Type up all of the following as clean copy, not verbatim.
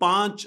5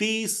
30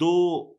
2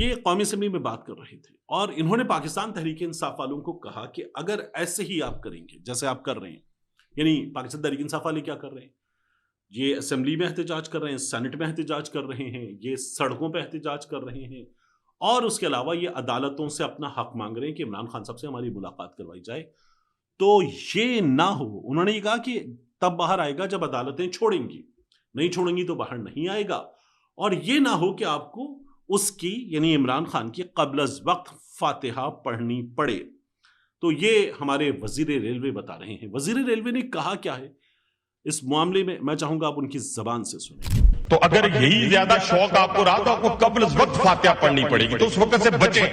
یہ قومی اسمبلی میں بات کر رہے تھے اور انہوں نے پاکستان تحریک انصاف والوں کو کہا کہ اگر ایسے ہی آپ کریں گے جیسے آپ کر رہے ہیں، یعنی پاکستان تحریک انصاف والے کیا کر رہے ہیں، یہ اسمبلی میں احتجاج کر رہے ہیں، سینٹ میں احتجاج کر رہے ہیں، یہ سڑکوں پہ احتجاج کر رہے ہیں، اور اس کے علاوہ یہ عدالتوں سے اپنا حق مانگ رہے ہیں کہ عمران خان صاحب سے ہماری ملاقات کروائی جائے، تو یہ نہ ہو۔ انہوں نے یہ کہا کہ تب باہر آئے گا جب عدالتیں چھوڑیں گی، نہیں چھوڑیں گی تو باہر نہیں آئے گا، اور یہ نہ ہو کہ آپ کو اس کی یعنی عمران خان کی قبل از وقت فاتحہ پڑھنی پڑے۔ تو یہ ہمارے وزیر ریلوے بتا رہے ہیں۔ وزیر ریلوے نے کہا کیا ہے اس معاملے میں، میں چاہوں گا آپ ان کی زبان سے سنیں۔ تو اگر یہی زیادہ شوق آپ کو رہا تو آپ کو قبل از وقت فاتحہ پڑھنی پڑے گی، تو اس وقت سے بچیں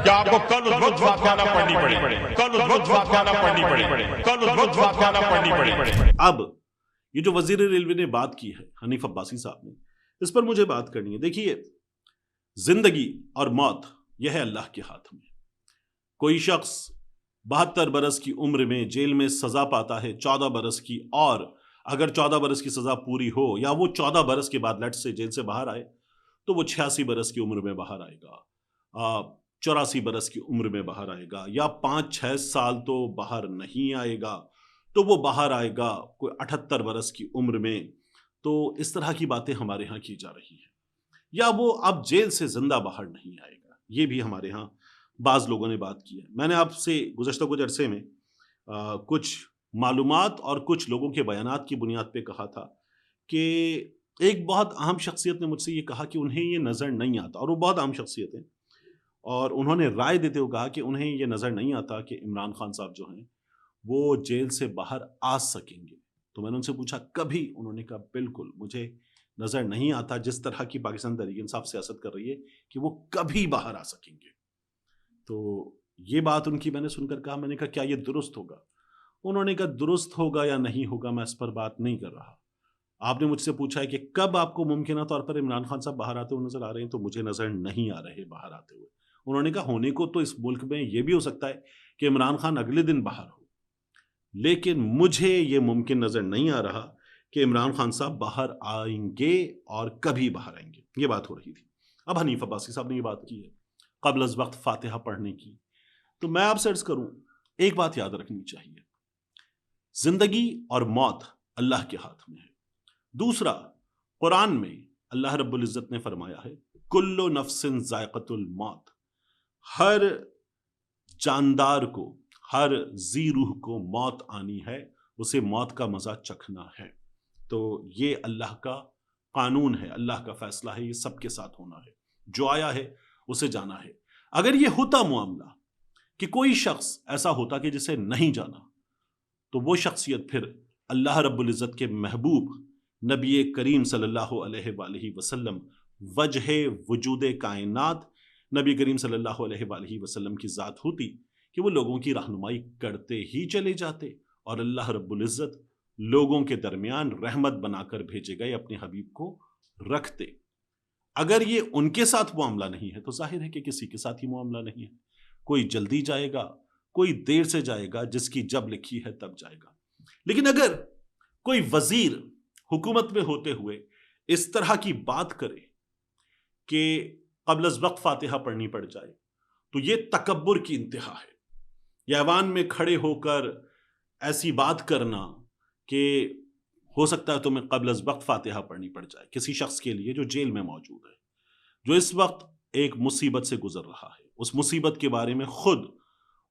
کہ آپ کو کل از وقت فاتحہ نہ پڑھنی پڑے، کل از وقت فاتحہ نہ پڑھنی پڑے، کل از وقت فاتحہ نہ پڑھنی پڑے۔ اب یہ جو وزیر ریلوے نے بات کی ہے حنیف عباسی صاحب نے، اس پر مجھے بات کرنی ہے۔ دیکھیے، زندگی اور موت یہ ہے اللہ کے ہاتھ میں۔ کوئی شخص 72 برس کی عمر میں جیل میں سزا پاتا ہے 14 برس کی، اور اگر 14 برس کی سزا پوری ہو یا وہ 14 برس کے بعد لٹ سے جیل سے باہر آئے تو وہ 86 برس کی عمر میں باہر آئے گا، 84 برس کی عمر میں باہر آئے گا، یا 5-6 سال تو باہر نہیں آئے گا تو وہ باہر آئے گا کوئی 78 برس کی عمر میں۔ تو اس طرح کی باتیں ہمارے ہاں کی جا رہی ہیں، یا وہ اب جیل سے زندہ باہر نہیں آئے گا، یہ بھی ہمارے ہاں بعض لوگوں نے بات کی ہے۔ میں نے آپ سے گزشتہ کچھ عرصے میں کچھ معلومات اور کچھ لوگوں کے بیانات کی بنیاد پہ کہا تھا کہ ایک بہت اہم شخصیت نے مجھ سے یہ کہا کہ انہیں یہ نظر نہیں آتا، اور وہ بہت اہم شخصیت ہے، اور انہوں نے رائے دیتے ہوئے کہا کہ انہیں یہ نظر نہیں آتا کہ عمران خان صاحب جو ہیں وہ جیل سے باہر آ سکیں گے۔ تو میں نے ان سے پوچھا کبھی؟ انہوں نے کہا بالکل مجھے نظر نہیں آتا، جس طرح کی پاکستان تحریک انصاف سیاست کر رہی ہے، کہ وہ کبھی باہر آ سکیں گے۔ تو یہ بات ان کی میں نے سن کر کہا، میں نے کہا کیا یہ درست ہوگا؟ انہوں نے کہا درست ہوگا یا نہیں ہوگا میں اس پر بات نہیں کر رہا۔ آپ نے مجھ سے پوچھا ہے کہ کب آپ کو ممکنہ طور پر عمران خان صاحب باہر آتے ہوئے نظر آ رہے ہیں، تو مجھے نظر نہیں آ رہے باہر آتے ہوئے۔ انہوں نے کہا ہونے کو تو اس ملک میں یہ بھی ہو سکتا ہے کہ عمران خان اگلے دن باہر ہو، لیکن مجھے یہ ممکن نظر نہیں آ رہا کہ عمران خان صاحب باہر آئیں گے اور کبھی باہر آئیں گے۔ یہ بات ہو رہی تھی۔ اب حنیف عباسی صاحب نے یہ بات کی ہے قبل از وقت فاتحہ پڑھنے کی، تو میں آپ سے عرض کروں ایک بات یاد رکھنی چاہیے، زندگی اور موت اللہ کے ہاتھ میں ہے۔ دوسرا، قرآن میں اللہ رب العزت نے فرمایا ہے کل نفس ذائقۃ الموت، ہر جاندار کو، ہر ذی روح کو موت آنی ہے، اسے موت کا مزہ چکھنا ہے۔ تو یہ اللہ کا قانون ہے، اللہ کا فیصلہ ہے، یہ سب کے ساتھ ہونا ہے، جو آیا ہے اسے جانا ہے۔ اگر یہ ہوتا معاملہ کہ کوئی شخص ایسا ہوتا کہ جسے نہیں جانا، تو وہ شخصیت پھر اللہ رب العزت کے محبوب نبی کریم صلی اللہ علیہ وآلہ وسلم، وجہ وجود کائنات نبی کریم صلی اللہ علیہ وآلہ وسلم کی ذات ہوتی کہ وہ لوگوں کی رہنمائی کرتے ہی چلے جاتے، اور اللہ رب العزت لوگوں کے درمیان رحمت بنا کر بھیجے گئے اپنے حبیب کو رکھتے۔ اگر یہ ان کے ساتھ معاملہ نہیں ہے تو ظاہر ہے کہ کسی کے ساتھ ہی معاملہ نہیں ہے۔ کوئی جلدی جائے گا، کوئی دیر سے جائے گا، جس کی جب لکھی ہے تب جائے گا۔ لیکن اگر کوئی وزیر حکومت میں ہوتے ہوئے اس طرح کی بات کرے کہ قبل از وقت فاتحہ پڑھنی پڑ جائے، تو یہ تکبر کی انتہا ہے۔ یہ ایوان میں کھڑے ہو کر ایسی بات کرنا کہ ہو سکتا ہے تمہیں قبل از وقت فاتحہ پڑھنی پڑ جائے، کسی شخص کے لیے جو جیل میں موجود ہے، جو اس وقت ایک مصیبت سے گزر رہا ہے، اس مصیبت کے بارے میں خود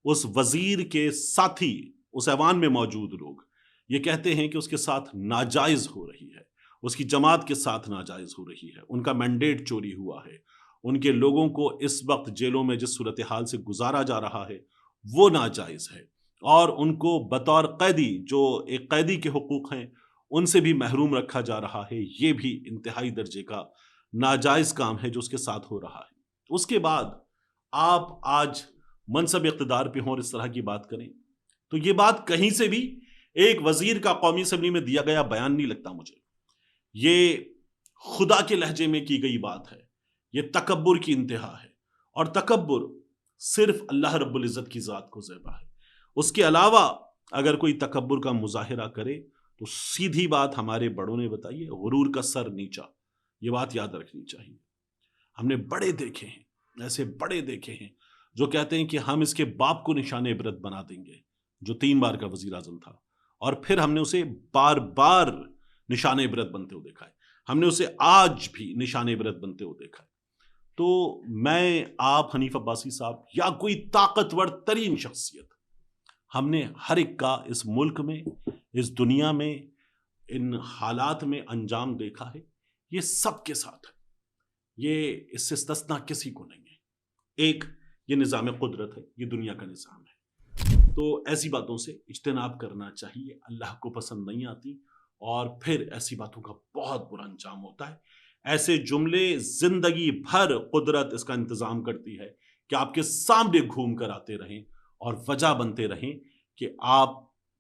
اس وزیر کے ساتھی، اس ایوان میں موجود لوگ یہ کہتے ہیں کہ اس کے ساتھ ناجائز ہو رہی ہے، اس کی جماعت کے ساتھ ناجائز ہو رہی ہے، ان کا مینڈیٹ چوری ہوا ہے، ان کے لوگوں کو اس وقت جیلوں میں جس صورتحال سے گزارا جا رہا ہے وہ ناجائز ہے، اور ان کو بطور قیدی، جو ایک قیدی کے حقوق ہیں، ان سے بھی محروم رکھا جا رہا ہے۔ یہ بھی انتہائی درجے کا ناجائز کام ہے جو اس کے ساتھ ہو رہا ہے۔ اس کے بعد آپ آج منصب اقتدار پہ ہوں اور اس طرح کی بات کریں، تو یہ بات کہیں سے بھی ایک وزیر کا قومی اسمبلی میں دیا گیا بیان نہیں لگتا مجھے۔ یہ خدا کے لہجے میں کی گئی بات ہے، یہ تکبر کی انتہا ہے، اور تکبر صرف اللہ رب العزت کی ذات کو زیبا ہے۔ اس کے علاوہ اگر کوئی تکبر کا مظاہرہ کرے تو سیدھی بات ہمارے بڑوں نے بتائی ہے، غرور کا سر نیچا۔ یہ بات یاد رکھنی چاہیے۔ ہم نے بڑے دیکھے ہیں ایسے بڑے دیکھے ہیں جو کہتے ہیں کہ ہم اس کے باپ کو نشان عبرت بنا دیں گے، جو 3 بار کا وزیر اعظم تھا، اور پھر ہم نے اسے بار بار نشان عبرت بنتے ہوئے دیکھا ہے، ہم نے اسے آج بھی نشان عبرت بنتے ہوئے دیکھا ہے۔ تو میں، آپ، حنیف عباسی صاحب یا کوئی طاقتور ترین شخصیت، ہم نے ہر ایک کا اس ملک میں، اس دنیا میں، ان حالات میں انجام دیکھا ہے۔ یہ سب کے ساتھ ہے، یہ اس سے استثنا کسی کو نہیں ہے۔ ایک یہ نظام قدرت ہے، یہ دنیا کا نظام ہے، تو ایسی باتوں سے اجتناب کرنا چاہیے، اللہ کو پسند نہیں آتی، اور پھر ایسی باتوں کا بہت برا انجام ہوتا ہے۔ ایسے جملے زندگی بھر قدرت اس کا انتظام کرتی ہے کہ آپ کے سامنے گھوم کر آتے رہیں اور وجہ بنتے رہیں کہ آپ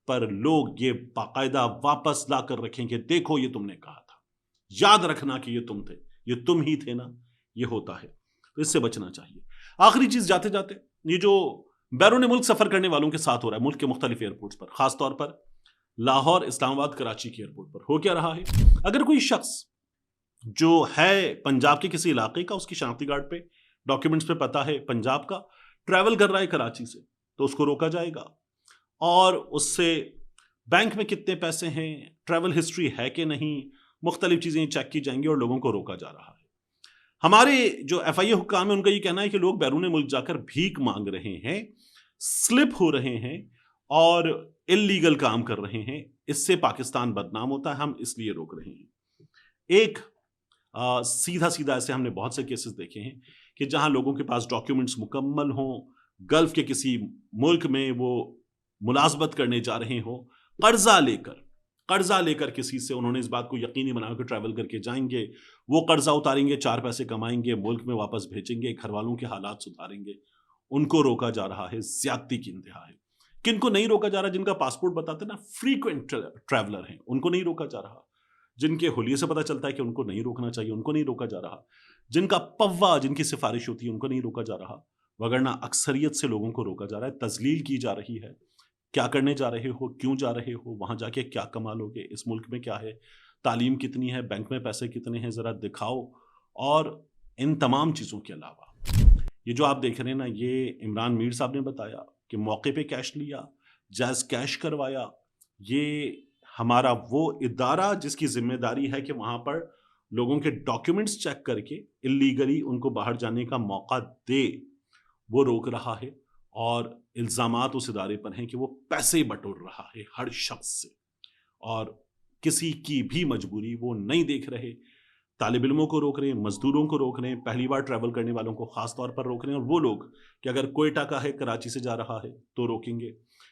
پر لوگ یہ باقاعدہ واپس لا کر رکھیں کہ دیکھو یہ تم نے کہا تھا، یاد رکھنا کہ یہ تم تھے، یہ تم ہی تھے نا۔ یہ ہوتا ہے، تو اس سے بچنا چاہیے۔ آخری چیز جاتے جاتے، یہ جو بیرون ملک سفر کرنے والوں کے ساتھ ہو رہا ہے ملک کے مختلف ایئرپورٹس پر، خاص طور پر لاہور، اسلام آباد، کراچی کے ایئرپورٹ پر ہو کیا رہا ہے؟ اگر کوئی شخص جو ہے پنجاب کے کسی علاقے کا، اس کی شناختی کارڈ پہ، ڈاکیومنٹس پہ پتہ ہے پنجاب کا، ٹریول کر رہا ہے کراچی سے، تو اس کو روکا جائے گا، اور اس سے بینک میں کتنے پیسے ہیں، ٹریول ہسٹری ہے کہ نہیں، مختلف چیزیں چیک کی جائیں گی، اور لوگوں کو روکا جا رہا ہے۔ ہمارے جو ایف آئی اے حکام ہیں ان کا یہ کہنا ہے کہ لوگ بیرون ملک جا کر بھیک مانگ رہے ہیں، سلپ ہو رہے ہیں اور اللیگل کام کر رہے ہیں، اس سے پاکستان بدنام ہوتا ہے، ہم اس لیے روک رہے ہیں۔ ایک سیدھا سیدھا ایسے ہم نے بہت سے کیسز دیکھے ہیں کہ جہاں لوگوں کے پاس ڈاکیومنٹس مکمل ہوں، گلف کے کسی ملک میں وہ ملازمت کرنے جا رہے ہوں، قرضہ لے کر کسی سے انہوں نے اس بات کو یقینی بنا کہ ٹریول کر کے جائیں گے، وہ قرضہ اتاریں گے، 4 پیسے کمائیں گے، ملک میں واپس بھیجیں گے، گھر والوں کے حالات سدھاریں گے، ان کو روکا جا رہا ہے۔ زیادتی کی انتہا ہے۔ کن کو نہیں روکا جا رہا؟ جن کا پاسپورٹ بتاتے نا فریکوینٹ ٹریولر ہیں، ان کو نہیں روکا جا رہا۔ جن کے حلیے سے پتہ چلتا ہے کہ ان کو نہیں روکنا چاہیے، ان کو نہیں روکا جا رہا۔ جن کا پوا، جن کی سفارش ہوتی ہے، ان کو نہیں روکا جا رہا، وگرنہ اکثریت سے لوگوں کو روکا جا رہا ہے، تذلیل کی جا رہی ہے۔ کیا کرنے جا رہے ہو، کیوں جا رہے ہو، وہاں جا کے کیا کما لو گے، اس ملک میں کیا ہے، تعلیم کتنی ہے، بینک میں پیسے کتنے ہیں، ذرا دکھاؤ۔ اور ان تمام چیزوں کے علاوہ یہ جو آپ دیکھ رہے ہیں نا، یہ عمران میر صاحب نے بتایا کہ موقع پہ کیش لیا، جائز کیش کروایا۔ یہ ہمارا وہ ادارہ جس کی ذمہ داری ہے کہ وہاں پر لوگوں کے ڈاکیومنٹس چیک کر کے اللیگلی ان کو باہر جانے کا موقع دے، وہ روک رہا ہے، اور الزامات اس ادارے پر ہیں کہ وہ پیسے بٹور رہا ہے ہر شخص سے، اور کسی کی بھی مجبوری وہ نہیں دیکھ رہے۔ طالب علموں کو روک رہے ہیں، مزدوروں کو روک رہے ہیں، پہلی بار ٹریول کرنے والوں کو خاص طور پر روک رہے ہیں، اور وہ لوگ کہ اگر کوئٹہ کا ہے کراچی سے جا رہا ہے تو روکیں گے،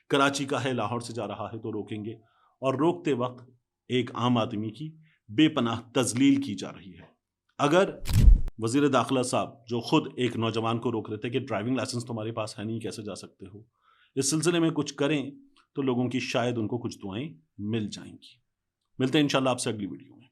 کراچی کا ہے لاہور سے جا رہا ہے تو روکیں گے، اور روکتے وقت ایک عام آدمی کی بے پناہ تذلیل کی جا رہی ہے۔ اگر وزیر داخلہ صاحب جو خود ایک نوجوان کو روک رہے تھے کہ ڈرائیونگ لائسنس تمہارے پاس ہے نہیں، کیسے جا سکتے ہو، اس سلسلے میں کچھ کریں تو لوگوں کی شاید ان کو کچھ دعائیں مل جائیں گی۔ ملتے ہیں انشاءاللہ آپ سے اگلی ویڈیو میں۔